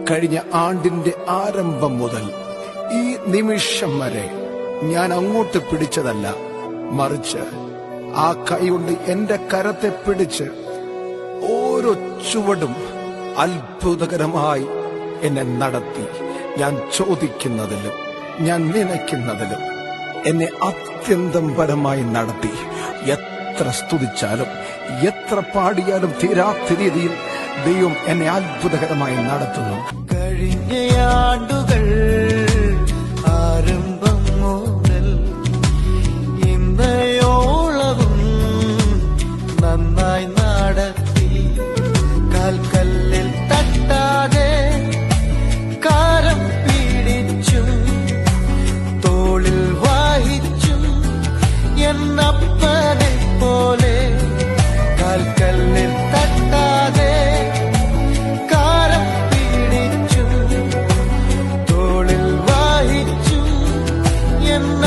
കഴിഞ്ഞ ആണ്ടിന്റെ ആരംഭം മുതൽ ഈ നിമിഷം വരെ ഞാൻ അങ്ങോട്ട് പിടിച്ചതല്ല, മറിച്ച് ആ കൈകൊണ്ട് എന്റെ കരത്തെ പിടിച്ച് ഓരോ ചുവടും അത്ഭുതകരമായി എന്നെ നടത്തി. ഞാൻ ചോദിക്കുന്നതിലും ഞാൻ നനയ്ക്കുന്നതിലും എന്നെ അത്യന്തം പരമായി നടത്തി. എത്ര സ്തുതിച്ചാലും എത്ര പാടിയാലും തീരാത്ത രീതിയിൽ ദൈവം എന്നെ അത്ഭുതകരമായി നടത്തുന്നു. കഴിഞ്ഞ ആണ്ടുകൾ ആരംഭം മുതൽ ഇന്നയോളവും നന്നായി നടത്തി. കാൽക്കല്ലിൽ തട്ടാതെ കാരം പിടിച്ചും തോളിൽ വായിച്ചും എന്നപ്പനെ പോലെ. കാൽക്കല്ലിൽ തട്ടാതെ കാരം പിടിച്ചും തോളിൽ വായിച്ചും എന്ന